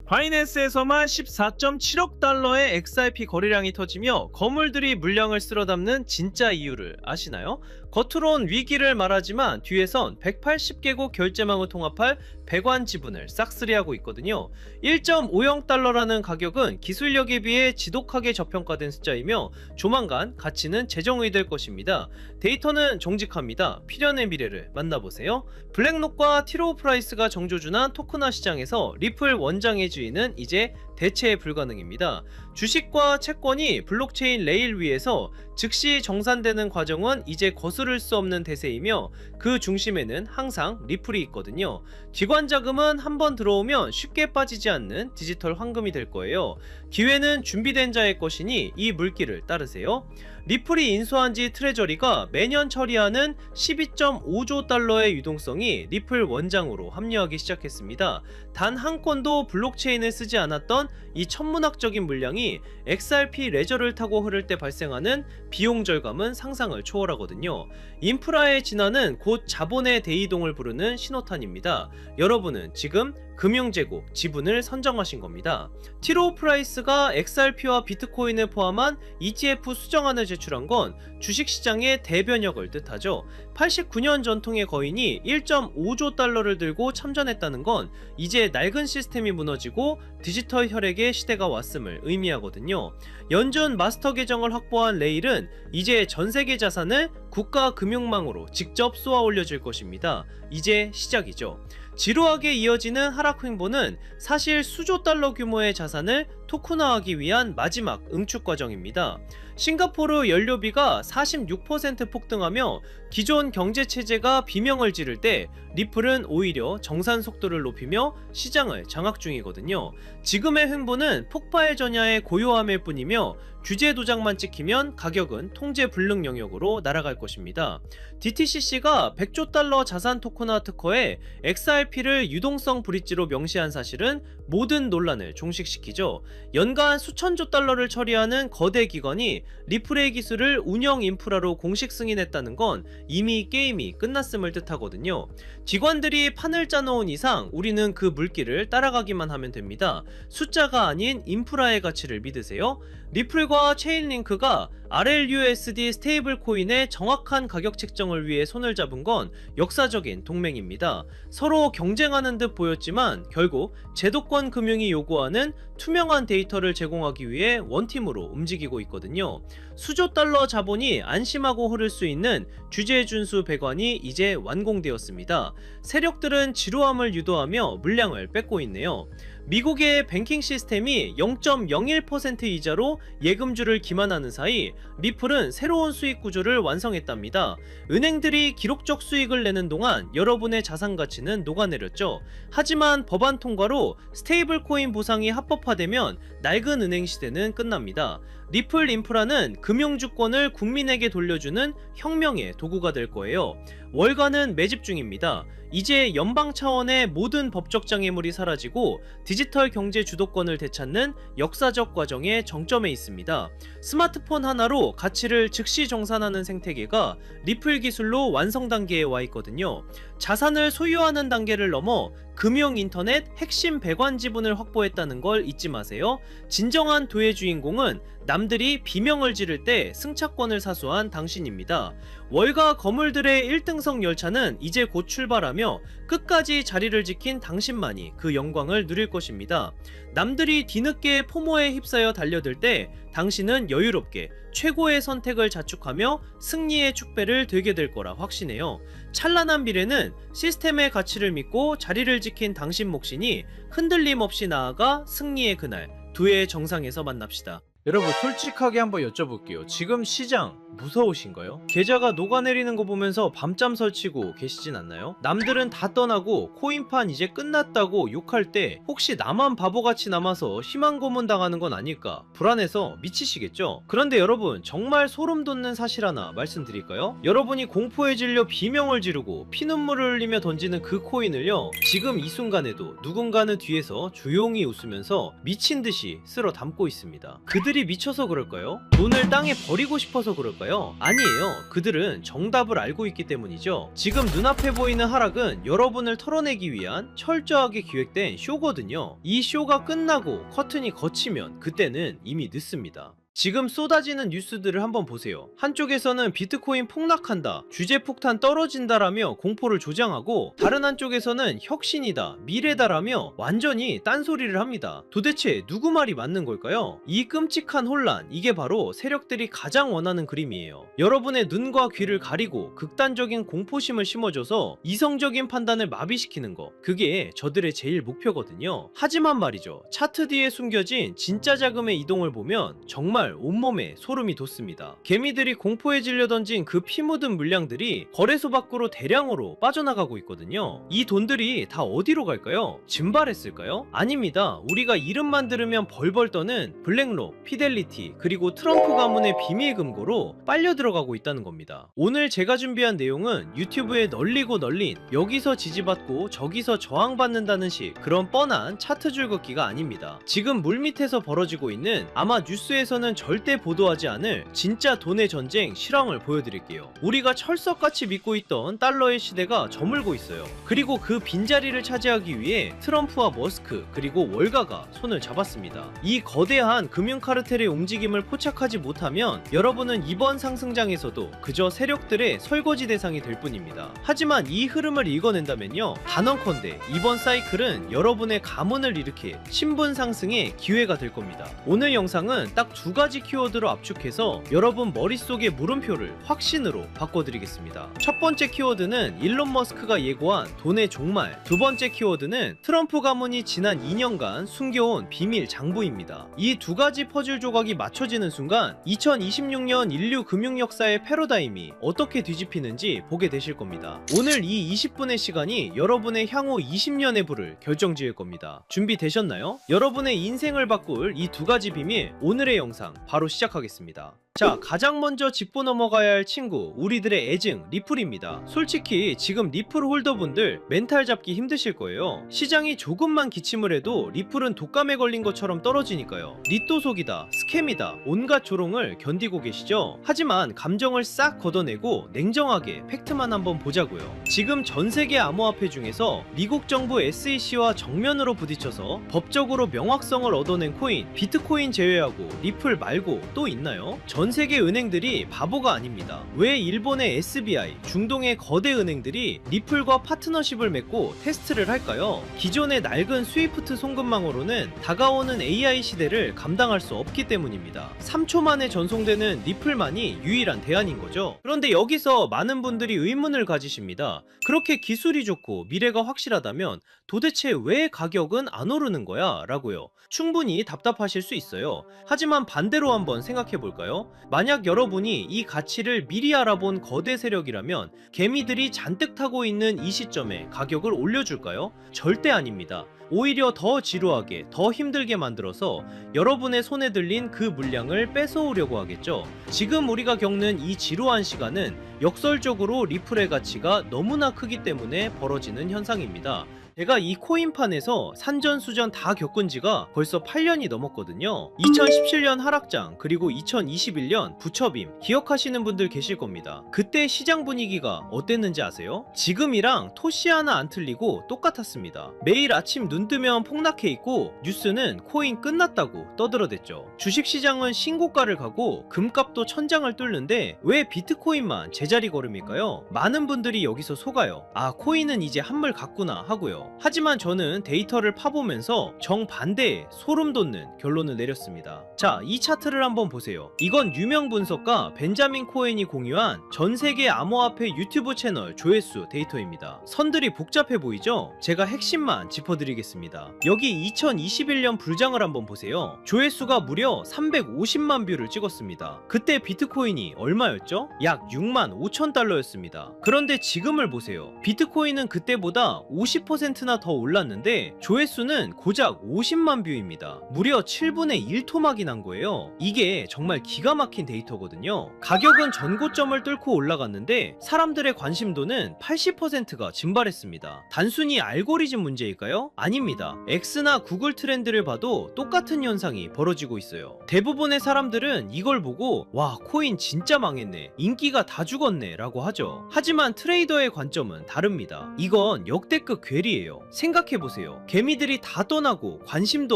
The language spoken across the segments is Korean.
바이낸스에서만 14.7억 달러의 XRP 거래량이 터지며 거물들이 물량을 쓸어 담는 진짜 이유를 아시나요? 겉으론 위기를 말하지만 뒤에선 180개국 결제망을 통합할 배관 지분을 싹쓸이하고 있거든요. 1.50 달러라는 가격은 기술력에 비해 지독하게 저평가된 숫자이며 조만간 가치는 재정의될 것입니다. 데이터는 정직합니다. 필연의 미래를 만나보세요. 블랙록과 티로우 프라이스가 정조준한 토크나 시장에서 리플 원장의 주인은 이제 대체 불가능입니다. 주식과 채권이 블록체인 레일 위에서 즉시 정산되는 과정은 이제 거스를 수 없는 대세이며 그 중심에는 항상 리플이 있거든요. 기관 자금은 한번 들어오면 쉽게 빠지지 않는 디지털 황금이 될 거예요. 기회는 준비된 자의 것이니 이 물길을 따르세요. 리플이 인수한 지 트레저리가 매년 처리하는 12.5조 달러의 유동성이 리플 원장으로 합류하기 시작했습니다. 단 한 건도 블록체인을 쓰지 않았던 이 천문학적인 물량이 XRP 레저를 타고 흐를 때 발생하는 비용 절감은 상상을 초월하거든요. 인프라의 진화는 곧 자본의 대이동을 부르는 신호탄입니다. 여러분은 지금 금융제국 지분을 선정하신 겁니다. 티로우 프라이스가 XRP와 비트코인을 포함한 ETF 수정안을 제출한 건 주식시장의 대변혁을 뜻하죠. 89년 전통의 거인이 1.5조 달러를 들고 참전했다는 건 이제 낡은 시스템이 무너지고 디지털 혈액의 시대가 왔음을 의미하거든요. 연준 마스터 계정을 확보한 레일은 이제 전세계 자산을 국가 금융망으로 직접 쏘아 올려줄 것입니다. 이제 시작이죠. 지루하게 이어지는 하락 횡보는 사실 수조 달러 규모의 자산을 토큰화하기 위한 마지막 응축 과정입니다. 싱가포르 연료비가 46% 폭등하며 기존 경제체제가 비명을 지를 때 리플은 오히려 정산 속도를 높이며 시장을 장악 중이거든요. 지금의 횡보는 폭발 전야의 고요함일 뿐이며 규제 도장만 찍히면 가격은 통제 불능 영역으로 날아갈 것입니다. DTCC가 100조 달러 자산 토큰화 특허에 XRP를 유동성 브릿지로 명시한 사실은 모든 논란을 종식시키죠. 연간 수천조 달러를 처리하는 거대 기관이 리플의 기술을 운영 인프라로 공식 승인했다는 건 이미 게임이 끝났음을 뜻하거든요. 기관들이 판을 짜놓은 이상 우리는 그 물길을 따라가기만 하면 됩니다. 숫자가 아닌 인프라의 가치를 믿으세요. 리플과 체인링크가 RLUSD 스테이블 코인의 정확한 가격 책정을 위해 손을 잡은 건 역사적인 동맹입니다. 서로 경쟁하는 듯 보였지만 결국 제도권 금융이 요구하는 투명한 데이터를 제공하기 위해 원팀으로 움직이고 있거든요. 수조 달러 자본이 안심하고 흐를 수 있는 규제 준수 배관이 이제 완공되었습니다. 세력들은 지루함을 유도하며 물량을 뺏고 있네요. 미국의 뱅킹 시스템이 0.01% 이자로 예금주를 기만하는 사이 리플은 새로운 수익 구조를 완성했답니다. 은행들이 기록적 수익을 내는 동안 여러분의 자산 가치는 녹아내렸죠. 하지만 법안 통과로 스테이블 코인 보상이 합법화되면 낡은 은행 시대는 끝납니다. 리플 인프라는 금융주권을 국민에게 돌려주는 혁명의 도구가 될 거예요. 월가는 매집 중입니다. 이제 연방 차원의 모든 법적 장애물이 사라지고 디지털 경제 주도권을 되찾는 역사적 과정의 정점에 있습니다. 스마트폰 하나로 가치를 즉시 정산하는 생태계가 리플 기술로 완성 단계에 와 있거든요. 자산을 소유하는 단계를 넘어 금융 인터넷 핵심 배관 지분을 확보했다는 걸 잊지 마세요. 진정한 도의 주인공은 남들이 비명을 지를 때 승차권을 사수한 당신입니다. 월가 거물들의 1등석 열차는 이제 곧 출발하며 끝까지 자리를 지킨 당신만이 그 영광을 누릴 것입니다. 남들이 뒤늦게 포모에 휩싸여 달려들 때 당신은 여유롭게 최고의 선택을 자축하며 승리의 축배를 들게 될 거라 확신해요. 찬란한 미래는 시스템의 가치를 믿고 자리를 지킨 당신 몫이니 흔들림 없이 나아가 승리의 그날 두의 정상에서 만납시다. 여러분 솔직하게 한번 여쭤볼게요. 지금 시장 무서우신가요? 계좌가 녹아내리는 거 보면서 밤잠 설치고 계시진 않나요? 남들은 다 떠나고 코인판 이제 끝났다고 욕할 때 혹시 나만 바보같이 남아서 희망 고문 당하는 건 아닐까 불안해서 미치시겠죠? 그런데 여러분 정말 소름 돋는 사실 하나 말씀드릴까요? 여러분이 공포에 질려 비명을 지르고 피눈물을 흘리며 던지는 그 코인을요 지금 이 순간에도 누군가는 뒤에서 조용히 웃으면서 미친듯이 쓸어 담고 있습니다. 그들이 미쳐서 그럴까요? 돈을 땅에 버리고 싶어서 그럴까요? 걸까요? 아니에요. 그들은 정답을 알고 있기 때문이죠. 지금 눈앞에 보이는 하락은 여러분을 털어내기 위한 철저하게 기획된 쇼거든요. 이 쇼가 끝나고 커튼이 걷히면 그때는 이미 늦습니다. 지금 쏟아지는 뉴스들을 한번 보세요. 한쪽에서는 비트코인 폭락한다, 규제 폭탄 떨어진다라며 공포를 조장하고, 다른 한쪽에서는 혁신이다, 미래다라며 완전히 딴소리를 합니다. 도대체 누구 말이 맞는 걸까요? 이 끔찍한 혼란, 이게 바로 세력들이 가장 원하는 그림이에요. 여러분의 눈과 귀를 가리고 극단적인 공포심을 심어줘서 이성적인 판단을 마비시키는 거, 그게 저들의 제일 목표거든요. 하지만 말이죠, 차트 뒤에 숨겨진 진짜 자금의 이동을 보면 정말 온몸에 소름이 돋습니다. 개미들이 공포에 질려 던진 그 피 묻은 물량들이 거래소 밖으로 대량으로 빠져나가고 있거든요. 이 돈들이 다 어디로 갈까요? 증발했을까요? 아닙니다. 우리가 이름만 들으면 벌벌 떠는 블랙록, 피델리티, 그리고 트럼프 가문의 비밀 금고로 빨려 들어가고 있다는 겁니다. 오늘 제가 준비한 내용은 유튜브에 널리고 널린 여기서 지지받고 저기서 저항받는다는 식 그런 뻔한 차트 줄긋기가 아닙니다. 지금 물밑에서 벌어지고 있는, 아마 뉴스에서는 절대 보도하지 않을 진짜 돈의 전쟁 실황을 보여드릴게요. 우리가 철석같이 믿고 있던 달러의 시대가 저물고 있어요. 그리고 그 빈자리를 차지하기 위해 트럼프와 머스크 그리고 월가가 손을 잡았습니다. 이 거대한 금융 카르텔의 움직임을 포착하지 못하면 여러분은 이번 상승장에서도 그저 세력들의 설거지 대상이 될 뿐입니다. 하지만 이 흐름을 읽어낸다면요, 단언컨대 이번 사이클은 여러분의 가문을 일으킬 신분 상승의 기회가 될 겁니다. 오늘 영상은 딱 두 가지 키워드로 압축해서 여러분 머릿속의 물음표를 확신으로 바꿔드리겠습니다. 첫 번째 키워드는 일론 머스크가 예고한 돈의 종말, 두 번째 키워드는 트럼프 가문이 지난 2년간 숨겨온 비밀 장부입니다. 이 두 가지 퍼즐 조각이 맞춰지는 순간 2026년 인류 금융 역사의 패러다임이 어떻게 뒤집히는지 보게 되실 겁니다. 오늘 이 20분의 시간이 여러분의 향후 20년의 부를 결정지을 겁니다. 준비되셨나요? 여러분의 인생을 바꿀 이 두 가지 비밀, 오늘의 영상 바로 시작하겠습니다. 자, 가장 먼저 짚고 넘어가야 할 친구, 우리들의 애증 리플입니다. 솔직히 지금 리플 홀더분들 멘탈 잡기 힘드실 거예요. 시장이 조금만 기침을 해도 리플은 독감에 걸린 것처럼 떨어지니까요. 리또 속이다, 스캠이다, 온갖 조롱을 견디고 계시죠? 하지만 감정을 싹 걷어내고 냉정하게 팩트만 한번 보자고요. 지금 전세계 암호화폐 중에서 미국 정부 SEC와 정면으로 부딪혀서 법적으로 명확성을 얻어낸 코인, 비트코인 제외하고 리플 말고 또 있나요? 전 세계 은행들이 바보가 아닙니다. 왜 일본의 SBI, 중동의 거대 은행들이 리플과 파트너십을 맺고 테스트를 할까요? 기존의 낡은 스위프트 송금망으로는 다가오는 AI 시대를 감당할 수 없기 때문입니다. 3초 만에 전송되는 리플만이 유일한 대안인 거죠. 그런데 여기서 많은 분들이 의문을 가지십니다. 그렇게 기술이 좋고 미래가 확실하다면 도대체 왜 가격은 안 오르는 거야? 라고요. 충분히 답답하실 수 있어요. 하지만 반대로 한번 생각해 볼까요? 만약 여러분이 이 가치를 미리 알아본 거대 세력이라면 개미들이 잔뜩 타고 있는 이 시점에 가격을 올려줄까요? 절대 아닙니다. 오히려 더 지루하게, 더 힘들게 만들어서 여러분의 손에 들린 그 물량을 뺏어오려고 하겠죠. 지금 우리가 겪는 이 지루한 시간은 역설적으로 리플의 가치가 너무나 크기 때문에 벌어지는 현상입니다. 제가 이 코인판에서 산전수전 다 겪은 지가 벌써 8년이 넘었거든요. 2017년 하락장, 그리고 2021년 부처빔 기억하시는 분들 계실 겁니다. 그때 시장 분위기가 어땠는지 아세요? 지금이랑 토시 하나 안 틀리고 똑같았습니다. 매일 아침 눈 뜨면 폭락해 있고 뉴스는 코인 끝났다고 떠들어댔죠. 주식시장은 신고가를 가고 금값도 천장을 뚫는데 왜 비트코인만 제자리 걸음일까요? 많은 분들이 여기서 속아요. 아, 코인은 이제 한물 갔구나 하고요. 하지만 저는 데이터를 파보면서 정반대의 소름 돋는 결론을 내렸습니다. 자, 이 차트를 한번 보세요. 이건 유명 분석가 벤자민 코엔이 공유한 전세계 암호화폐 유튜브 채널 조회수 데이터입니다. 선들이 복잡해 보이죠? 제가 핵심만 짚어드리겠습니다. 여기 2021년 불장을 한번 보세요. 조회수가 무려 350만 뷰를 찍었습니다. 그때 비트코인이 얼마였죠? 약 6만 5천 달러였습니다. 그런데 지금을 보세요. 비트코인은 그때보다 50% 20%나 더 올랐는데 조회수는 고작 50만 뷰입니다. 무려 7분의 1 토막이 난 거예요. 이게 정말 기가 막힌 데이터거든요. 가격은 전고점을 뚫고 올라갔는데 사람들의 관심도는 80%가 증발했습니다. 단순히 알고리즘 문제일까요? 아닙니다. X나 구글 트렌드를 봐도 똑같은 현상이 벌어지고 있어요. 대부분의 사람들은 이걸 보고 와, 코인 진짜 망했네, 인기가 다 죽었네 라고 하죠. 하지만 트레이더의 관점은 다릅니다. 이건 역대급 괴리예요. 생각해보세요. 개미들이 다 떠나고 관심도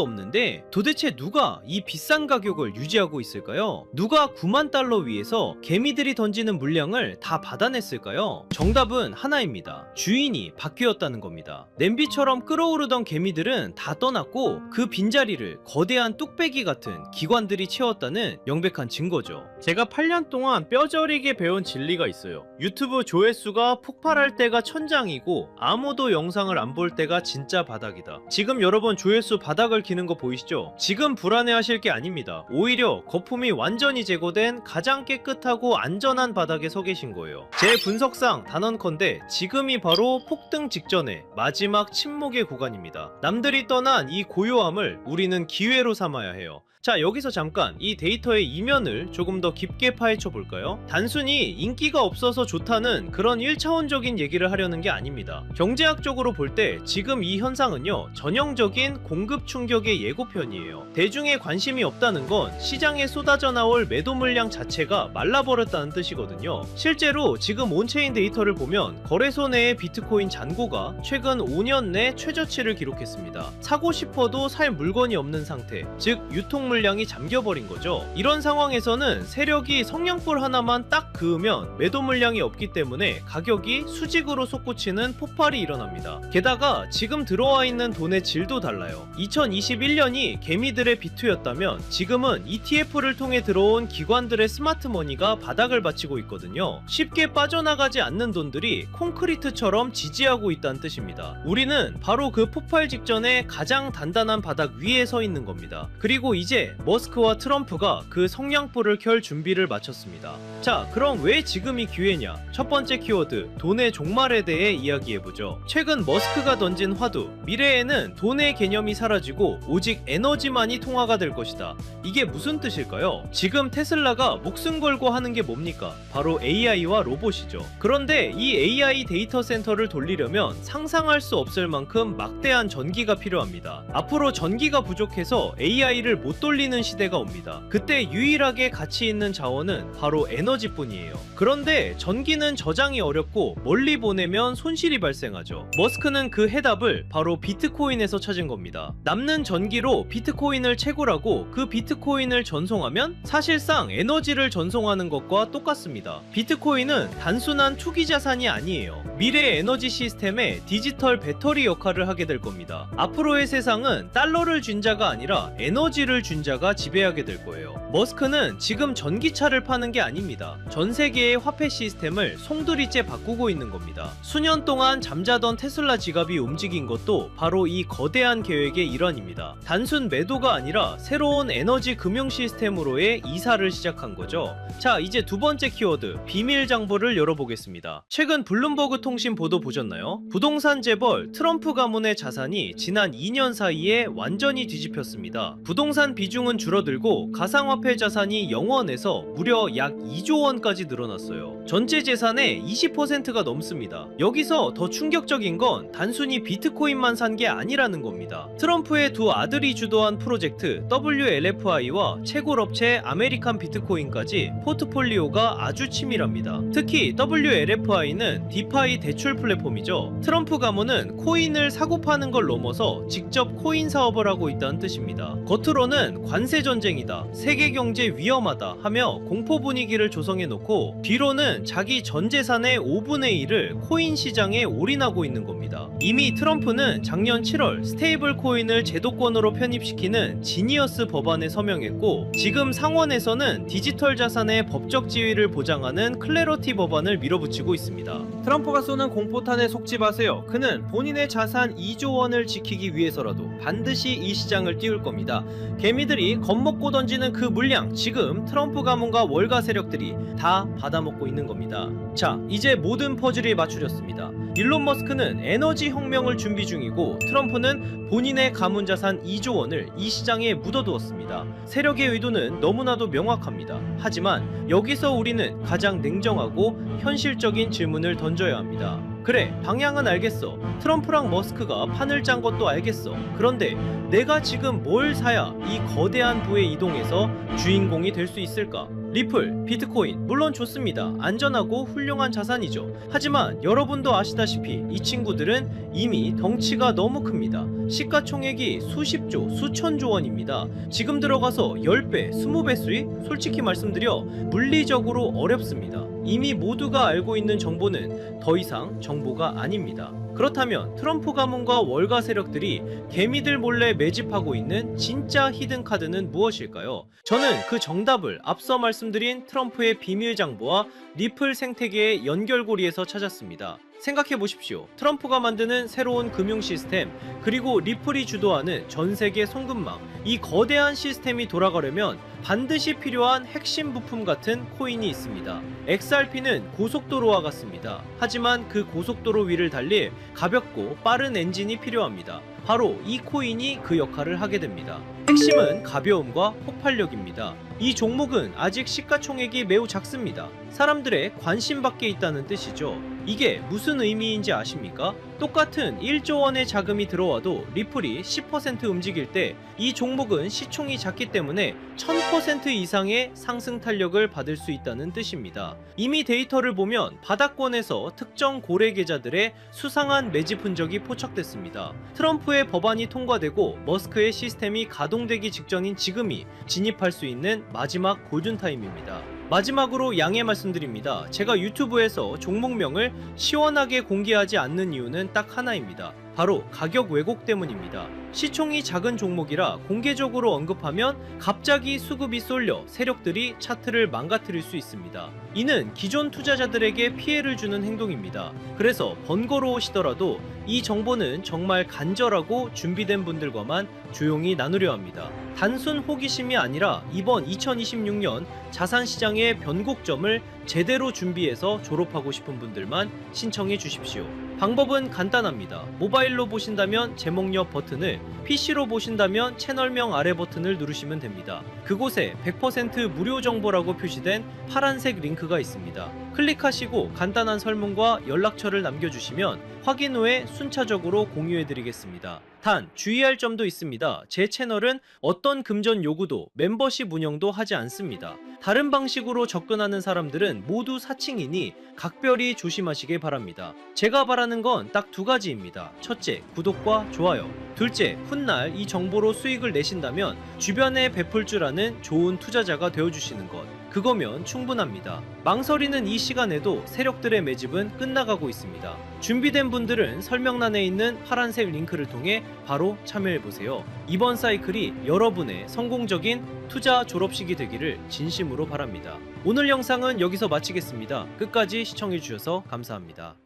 없는데 도대체 누가 이 비싼 가격을 유지하고 있을까요? 누가 9만 달러 위에서 개미들이 던지는 물량을 다 받아냈을까요? 정답은 하나입니다. 주인이 바뀌었다는 겁니다. 냄비처럼 끓어오르던 개미들은 다 떠났고 그 빈자리를 거대한 뚝배기 같은 기관들이 채웠다는 명백한 증거죠. 제가 8년 동안 뼈저리게 배운 진리가 있어요. 유튜브 조회수가 폭발할 때가 천장이고 아무도 영상을 안 볼 때가 진짜 바닥이다. 지금 여러분 조회수 바닥을 기는 거 보이시죠? 지금 불안해하실 게 아닙니다. 오히려 거품이 완전히 제거된 가장 깨끗하고 안전한 바닥에 서 계신 거예요. 제 분석상 단언컨대 지금이 바로 폭등 직전의 마지막 침묵의 구간입니다. 남들이 떠난 이 고요함을 우리는 기회로 삼아야 해요. 자, 여기서 잠깐 이 데이터의 이면을 조금 더 깊게 파헤쳐 볼까요? 단순히 인기가 없어서 좋다는 그런 1차원적인 얘기를 하려는 게 아닙니다. 경제학적으로 볼 때 지금 이 현상은요, 전형적인 공급 충격의 예고편이에요. 대중의 관심이 없다는 건 시장에 쏟아져 나올 매도 물량 자체가 말라버렸다는 뜻이거든요. 실제로 지금 온체인 데이터를 보면 거래소 내의 비트코인 잔고가 최근 5년 내 최저치를 기록했습니다. 사고 싶어도 살 물건이 없는 상태, 즉 유통 물량이 잠겨버린 거죠. 이런 상황에서는 세력이 성냥불 하나만 딱 그으면 매도 물량이 없기 때문에 가격이 수직으로 솟구치는 폭발이 일어납니다. 게다가 지금 들어와 있는 돈의 질도 달라요. 2021년이 개미들의 비투였다면 지금은 ETF를 통해 들어온 기관들의 스마트머니가 바닥을 받치고 있거든요. 쉽게 빠져나가지 않는 돈들이 콘크리트처럼 지지하고 있다는 뜻입니다. 우리는 바로 그 폭발 직전에 가장 단단한 바닥 위에 서 있는 겁니다. 그리고 이제 머스크와 트럼프가 그 성냥불을 켤 준비를 마쳤습니다. 자, 그럼 왜 지금이 기회냐? 첫 번째 키워드, 돈의 종말에 대해 이야기해보죠. 최근 머스크가 던진 화두, 미래에는 돈의 개념이 사라지고 오직 에너지만이 통화가 될 것이다. 이게 무슨 뜻일까요? 지금 테슬라가 목숨 걸고 하는 게 뭡니까? 바로 AI와 로봇이죠. 그런데 이 AI 데이터 센터를 돌리려면 상상할 수 없을 만큼 막대한 전기가 필요합니다. 앞으로 전기가 부족해서 AI를 못 돌리는 시대가 옵니다. 그때 유일하게 가치 있는 자원은 바로 에너지뿐이에요. 그런데 전기는 저장이 어렵고 멀리 보내면 손실이 발생하죠. 머스크는 그 해답을 바로 비트코인에서 찾은 겁니다. 남는 전기로 비트코인을 채굴하고 그 비트코인을 전송하면 사실상 에너지를 전송하는 것과 똑같습니다. 비트코인은 단순한 투기 자산이 아니에요. 미래 에너지 시스템의 디지털 배터리 역할을 하게 될 겁니다. 앞으로의 세상은 달러를 준 자가 아니라 에너지를 준 자가 지배하게 될 거예요. 머스크는 지금 전기차를 파는 게 아닙니다. 전 세계의 화폐 시스템을 송두리째 바꾸고 있는 겁니다. 수년 동안 잠자던 테슬라 지갑이 움직인 것도 바로 이 거대한 계획의 일환입니다. 단순 매도가 아니라 새로운 에너지 금융 시스템으로의 이사를 시작한 거죠. 자, 이제 두 번째 키워드, 비밀 장부를 열어보겠습니다. 최근 블룸버그 통신 보도 보셨나요? 부동산 재벌 트럼프 가문의 자산이 지난 2년 사이에 완전히 뒤집혔습니다. 부동산 비중은 줄어들고 가상화폐 자산이 0원에서 무려 약 2조 원까지 늘어났어요. 전체 재산의 20%가 넘습니다. 여기서 더 충격적인 건 단순히 비트코인만 산 게 아니라는 겁니다. 트럼프의 두 아들이 주도한 프로젝트 WLFI와 채굴업체 아메리칸 비트코인까지 포트폴리오가 아주 치밀합니다. 특히 WLFI는 디파이 대출 플랫폼이죠. 트럼프 가문은 코인을 사고 파는 걸 넘어서 직접 코인 사업을 하고 있다는 뜻입니다. 겉으로는 관세 전쟁이다, 세계 경제 위험하다 하며 공포 분위기를 조성해 놓고 뒤로는 자기 전 재산의 5분의 1을 코인 시장에 올인하고 있는 겁니다. 이미 트럼프는 작년 7월 스테이블 코인을 제도권으로 편입시키는 지니어스 법안에 서명했고 지금 상원에서는 디지털 자산의 법적 지위를 보장하는 클래러티 법안을 밀어붙이고 있습니다. 트럼프가 쏘는 공포탄에 속지 마세요. 그는 본인의 자산 2조 원을 지키기 위해서라도 반드시 이 시장을 띄울 겁니다. 개미 개미들이 겁먹고 던지는 그 물량, 지금 트럼프 가문과 월가 세력들이 다 받아먹고 있는 겁니다. 자, 이제 모든 퍼즐이 맞추렸습니다. 일론 머스크는 에너지 혁명을 준비 중이고, 트럼프는 본인의 가문 자산 2조 원을 이 시장에 묻어두었습니다. 세력의 의도는 너무나도 명확합니다. 하지만 여기서 우리는 가장 냉정하고 현실적인 질문을 던져야 합니다. 그래, 방향은 알겠어. 트럼프랑 머스크가 판을 짠 것도 알겠어. 그런데 내가 지금 뭘 사야 이 거대한 부에 이동해서 주인공이 될 수 있을까? 리플, 비트코인, 물론 좋습니다. 안전하고 훌륭한 자산이죠. 하지만 여러분도 아시다시피 이 친구들은 이미 덩치가 너무 큽니다. 시가총액이 수십조, 수천조 원입니다. 지금 들어가서 10배, 20배 수익? 솔직히 말씀드려 물리적으로 어렵습니다. 이미 모두가 알고 있는 정보는 더 이상 정보가 아닙니다. 그렇다면 트럼프 가문과 월가 세력들이 개미들 몰래 매집하고 있는 진짜 히든 카드는 무엇일까요? 저는 그 정답을 앞서 말씀드린 트럼프의 비밀 장부와 리플 생태계의 연결고리에서 찾았습니다. 생각해 보십시오. 트럼프가 만드는 새로운 금융 시스템, 그리고 리플이 주도하는 전 세계 송금망, 이 거대한 시스템이 돌아가려면 반드시 필요한 핵심 부품 같은 코인이 있습니다. XRP는 고속도로와 같습니다. 하지만 그 고속도로 위를 달릴 가볍고 빠른 엔진이 필요합니다. 바로 이 코인이 그 역할을 하게 됩니다. 핵심은 가벼움과 폭발력입니다. 이 종목은 아직 시가총액이 매우 작습니다. 사람들의 관심 밖에 있다는 뜻이죠. 이게 무슨 의미인지 아십니까? 똑같은 1조 원의 자금이 들어와도 리플이 10% 움직일 때 이 종목은 시총이 작기 때문에 1000% 이상의 상승 탄력을 받을 수 있다는 뜻입니다. 이미 데이터를 보면 바닥권에서 특정 고래 계좌들의 수상한 매집 흔적이 포착됐습니다. 트럼프의 법안이 통과되고 머스크의 시스템이 가동되기 직전인 지금이 진입할 수 있는 마지막 골든타임입니다. 마지막으로 양해 말씀드립니다. 제가 유튜브에서 종목명을 시원하게 공개하지 않는 이유는 딱 하나입니다. 바로 가격 왜곡 때문입니다. 시총이 작은 종목이라 공개적으로 언급하면 갑자기 수급이 쏠려 세력들이 차트를 망가뜨릴 수 있습니다. 이는 기존 투자자들에게 피해를 주는 행동입니다. 그래서 번거로우시더라도 이 정보는 정말 간절하고 준비된 분들과만 조용히 나누려 합니다. 단순 호기심이 아니라 이번 2026년 자산시장의 변곡점을 제대로 준비해서 졸업하고 싶은 분들만 신청해 주십시오. 방법은 간단합니다. 모바일로 보신다면 제목 옆 버튼을, PC로 보신다면 채널명 아래 버튼을 누르시면 됩니다. 그곳에 100% 무료 정보라고 표시된 파란색 링크가 있습니다. 클릭하시고 간단한 설문과 연락처를 남겨주시면 확인 후에 순차적으로 공유해드리겠습니다. 단 주의할 점도 있습니다. 제 채널은 어떤 금전 요구도 멤버십 운영도 하지 않습니다. 다른 방식으로 접근하는 사람들은 모두 사칭이니 각별히 조심하시길 바랍니다. 제가 바라는 건 딱 두 가지입니다. 첫째, 구독과 좋아요. 둘째, 훗날 이 정보로 수익을 내신다면 주변에 베풀 줄 아는 좋은 투자자가 되어주시는 것. 그거면 충분합니다. 망설이는 이 시간에도 세력들의 매집은 끝나가고 있습니다. 준비된 분들은 설명란에 있는 파란색 링크를 통해 바로 참여해보세요. 이번 사이클이 여러분의 성공적인 투자 졸업식이 되기를 진심으로 바랍니다. 오늘 영상은 여기서 마치겠습니다. 끝까지 시청해주셔서 감사합니다.